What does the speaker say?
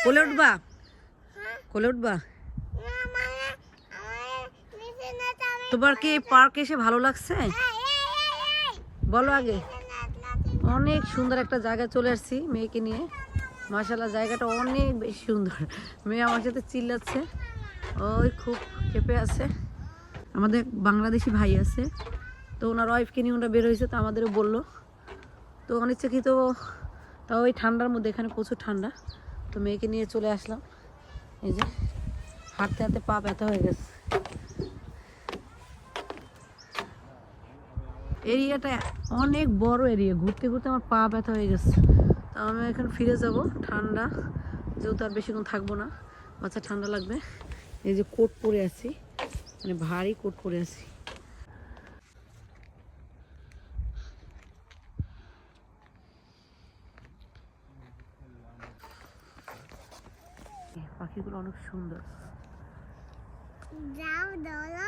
কোলে উঠবা? কোলে উঠবা? তোমার কি পার্ক এসে ভালো লাগছে? বলো আগে। অনেক সুন্দর একটা জায়গায় চলে আসছি মেয়েকে নিয়ে। মাশাআল্লাহ জায়গাটা অনেক বেশি সুন্দর। মেয়ে আমার সাথে চিল্লাচ্ছে, ওই খুব ক্ষেপে আছে। আমাদের বাংলাদেশি ভাই আছে, তো ওনার ওয়াইফকে নিয়ে ওনারা বের হয়েছে, তো আমাদেরও বললো। তো অনিচ্ছাকৃত, তাও ওই ঠান্ডার মধ্যে, এখানে প্রচুর ঠান্ডা, তো মেয়েকে নিয়ে চলে আসলাম। এই যে হাঁটতে হাঁটতে পা ব্যথা হয়ে গেছে। এরিয়াটা অনেক বড় এরিয়া, ঘুরতে ঘুরতে আমার পা ব্যথা হয়ে গেছে। তো আমি এখন ফিরে যাব, ঠান্ডা যেহেতু আর বেশিক্ষণ থাকবো না, বাচ্চা ঠান্ডা লাগবে। এই যে কোট পরে আছি, মানে ভারী কোট পরে আছি। পাখিগুলো অনেক সুন্দর। যাও দোলো।